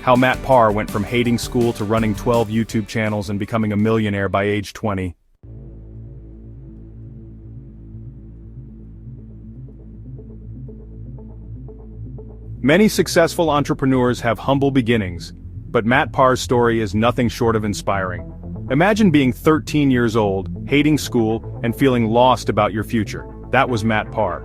How Matt Parr went from hating school to running 12 YouTube channels and becoming a millionaire by age 20. Many successful entrepreneurs have humble beginnings, but Matt Parr's story is nothing short of inspiring. Imagine being 13 years old, hating school, and feeling lost about your future. That was Matt Parr.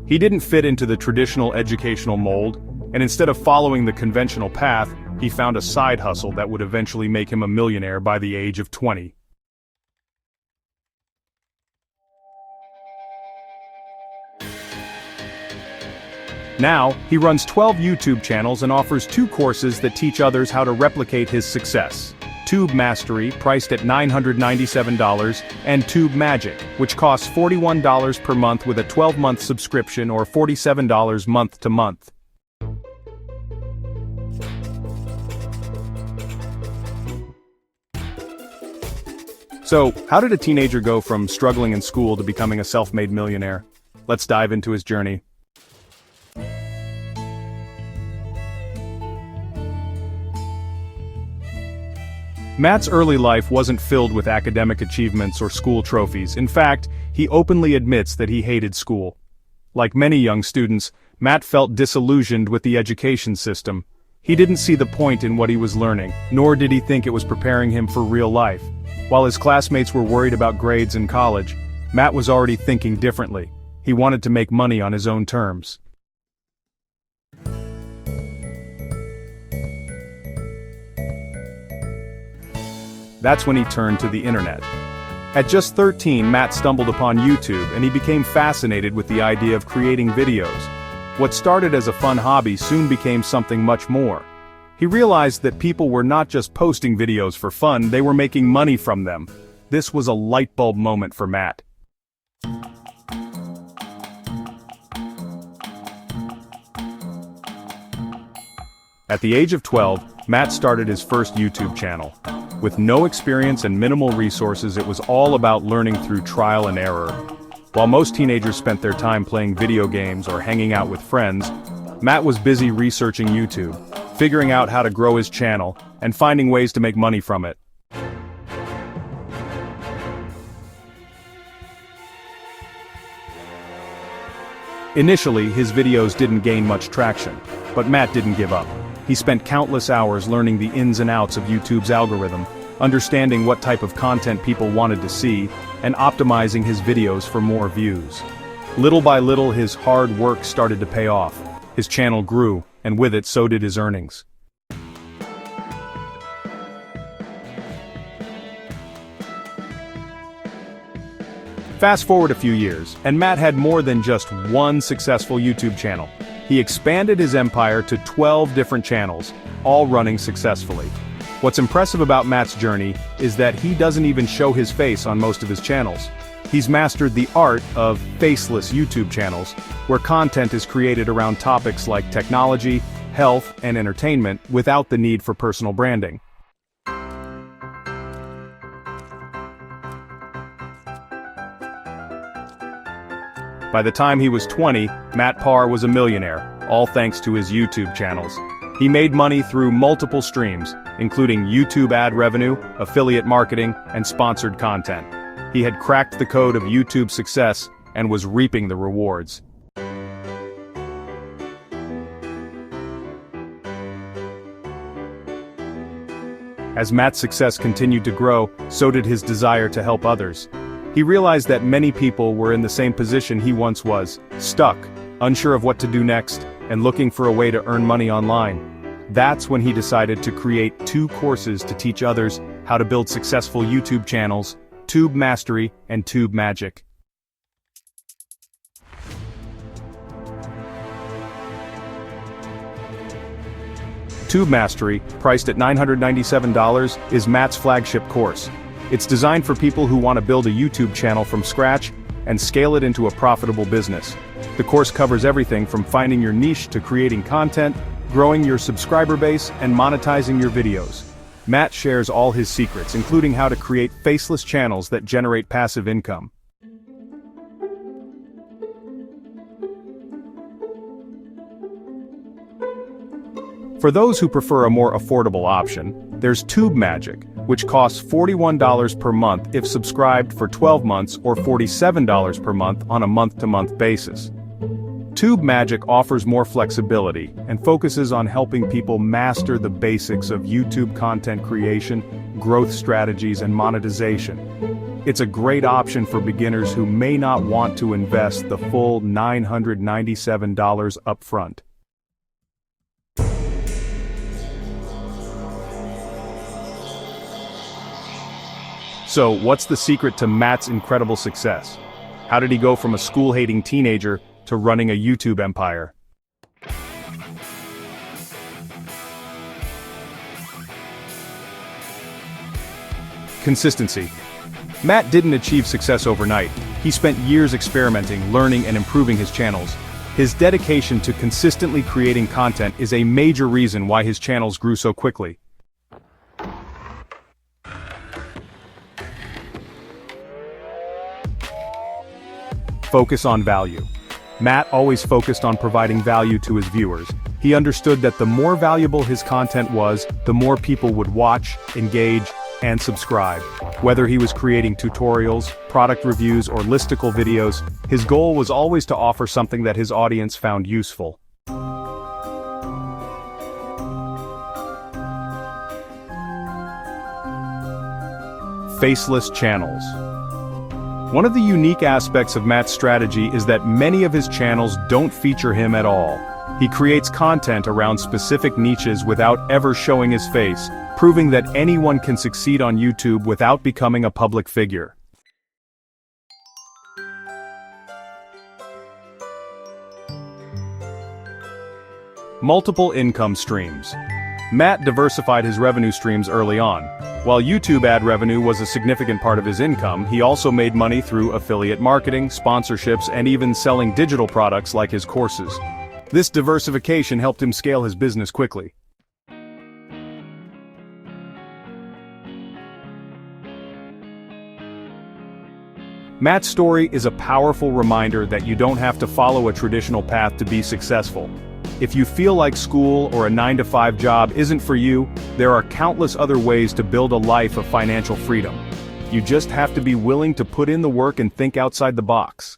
He didn't fit into the traditional educational mold, and instead of following the conventional path, he found a side hustle that would eventually make him a millionaire by the age of 20. Now, he runs 12 YouTube channels and offers 2 courses that teach others how to replicate his success. Tube Mastery, priced at $997, and Tube Magic, which costs $41 per month with a 12-month subscription or $47 month to month. So, how did a teenager go from struggling in school to becoming a self-made millionaire? Let's dive into his journey. Matt's early life wasn't filled with academic achievements or school trophies. In fact, he openly admits that he hated school. Like many young students, Matt felt disillusioned with the education system. He didn't see the point in what he was learning, nor did he think it was preparing him for real life. While his classmates were worried about grades in college, Matt was already thinking differently. He wanted to make money on his own terms. That's when he turned to the internet. At just 13, Matt stumbled upon YouTube and he became fascinated with the idea of creating videos. What started as a fun hobby soon became something much more. He realized that people were not just posting videos for fun, they were making money from them. This was a light bulb moment for Matt. At the age of 12, Matt started his first YouTube channel. With no experience and minimal resources, it was all about learning through trial and error. While most teenagers spent their time playing video games or hanging out with friends, Matt was busy researching YouTube, figuring out how to grow his channel, and finding ways to make money from it. Initially, his videos didn't gain much traction, but Matt didn't give up. He spent countless hours learning the ins and outs of YouTube's algorithm, understanding what type of content people wanted to see, and optimizing his videos for more views. Little by little, his hard work started to pay off. His channel grew, and with it, so did his earnings. Fast forward a few years, and Matt had more than just one successful YouTube channel. He expanded his empire to 12 different channels, all running successfully. What's impressive about Matt's journey is that he doesn't even show his face on most of his channels. He's mastered the art of faceless YouTube channels, where content is created around topics like technology, health, and entertainment without the need for personal branding. By the time he was 20, Matt Parr was a millionaire, all thanks to his YouTube channels. He made money through multiple streams, including YouTube ad revenue, affiliate marketing, and sponsored content. He had cracked the code of YouTube success and was reaping the rewards. As Matt's success continued to grow, so did his desire to help others. He realized that many people were in the same position he once was, stuck, unsure of what to do next, and looking for a way to earn money online. That's when he decided to create 2 courses to teach others how to build successful YouTube channels, Tube Mastery and Tube Magic. Tube Mastery, priced at $997, is Matt's flagship course. It's designed for people who want to build a YouTube channel from scratch and scale it into a profitable business. The course covers everything from finding your niche to creating content, growing your subscriber base, and monetizing your videos. Matt shares all his secrets, including how to create faceless channels that generate passive income. For those who prefer a more affordable option, there's Tube Magic, which costs $41 per month if subscribed for 12 months or $47 per month on a month-to-month basis. Tube Magic offers more flexibility and focuses on helping people master the basics of YouTube content creation, growth strategies, and monetization. It's a great option for beginners who may not want to invest the full $997 upfront. So, what's the secret to Matt's incredible success? How did he go from a school-hating teenager to running a YouTube empire? Consistency. Matt didn't achieve success overnight. He spent years experimenting, learning, and improving his channels. His dedication to consistently creating content is a major reason why his channels grew so quickly. Focus on value. Matt always focused on providing value to his viewers. He understood that the more valuable his content was, the more people would watch, engage, and subscribe. Whether he was creating tutorials, product reviews, or listicle videos, his goal was always to offer something that his audience found useful. Faceless channels. One of the unique aspects of Matt's strategy is that many of his channels don't feature him at all. He creates content around specific niches without ever showing his face, proving that anyone can succeed on YouTube without becoming a public figure. Multiple income streams. Matt diversified his revenue streams early on. While YouTube ad revenue was a significant part of his income, he also made money through affiliate marketing, sponsorships, and even selling digital products like his courses. This diversification helped him scale his business quickly. Matt's story is a powerful reminder that you don't have to follow a traditional path to be successful. If you feel like school or a 9-to-5 job isn't for you, there are countless other ways to build a life of financial freedom. You just have to be willing to put in the work and think outside the box.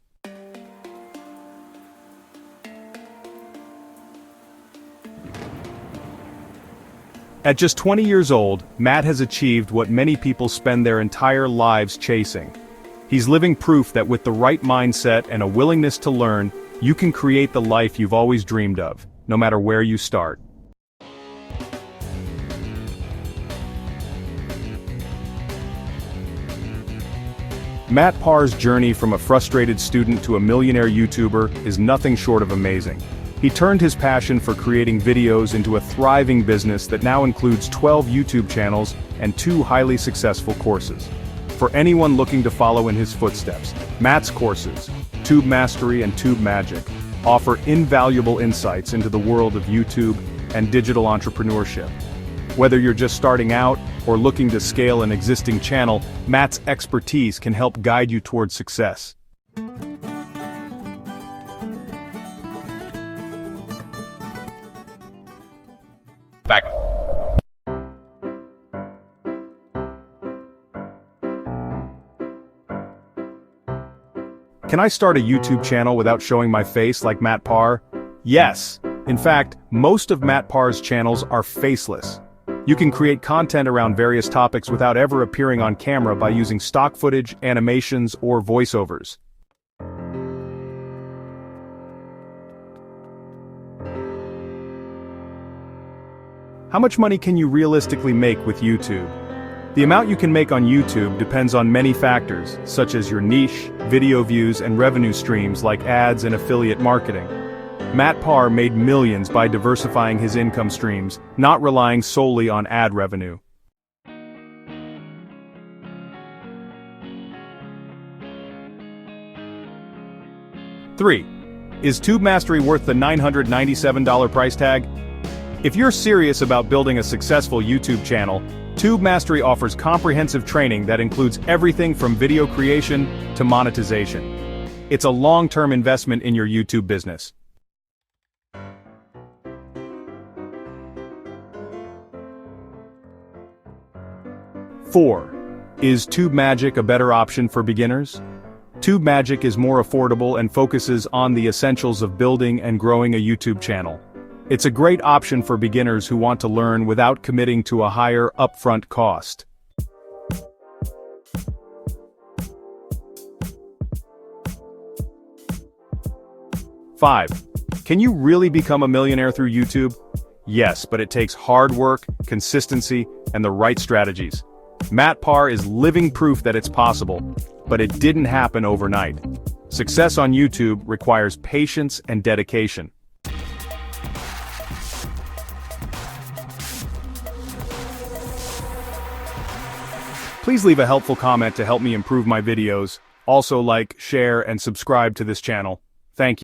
At just 20 years old, Matt has achieved what many people spend their entire lives chasing. He's living proof that with the right mindset and a willingness to learn, you can create the life you've always dreamed of, no matter where you start. Matt Parr's journey from a frustrated student to a millionaire YouTuber is nothing short of amazing. He turned his passion for creating videos into a thriving business that now includes 12 YouTube channels and 2 highly successful courses. For anyone looking to follow in his footsteps, Matt's courses, Tube Mastery and Tube Magic, offer invaluable insights into the world of YouTube and digital entrepreneurship. Whether you're just starting out or looking to scale an existing channel, Matt's expertise can help guide you towards success. Back. Can I start a YouTube channel without showing my face like Matt Parr? Yes! In fact, most of Matt Parr's channels are faceless. You can create content around various topics without ever appearing on camera by using stock footage, animations, or voiceovers. How much money can you realistically make with YouTube? The amount you can make on YouTube depends on many factors, such as your niche, video views, and revenue streams like ads and affiliate marketing. Matt Parr made millions by diversifying his income streams, not relying solely on ad revenue. Three. Is Tube Mastery worth the $997 price tag? If you're serious about building a successful YouTube channel, Tube Mastery offers comprehensive training that includes everything from video creation to monetization. It's a long-term investment in your YouTube business. 4. Is Tube Magic a better option for beginners? Tube Magic is more affordable and focuses on the essentials of building and growing a YouTube channel. It's a great option for beginners who want to learn without committing to a higher upfront cost. Five. Can you really become a millionaire through YouTube? Yes, but it takes hard work, consistency, and the right strategies. Matt Parr is living proof that it's possible, but it didn't happen overnight. Success on YouTube requires patience and dedication. Please leave a helpful comment to help me improve my videos. Also like, share, and subscribe to this channel. Thank you.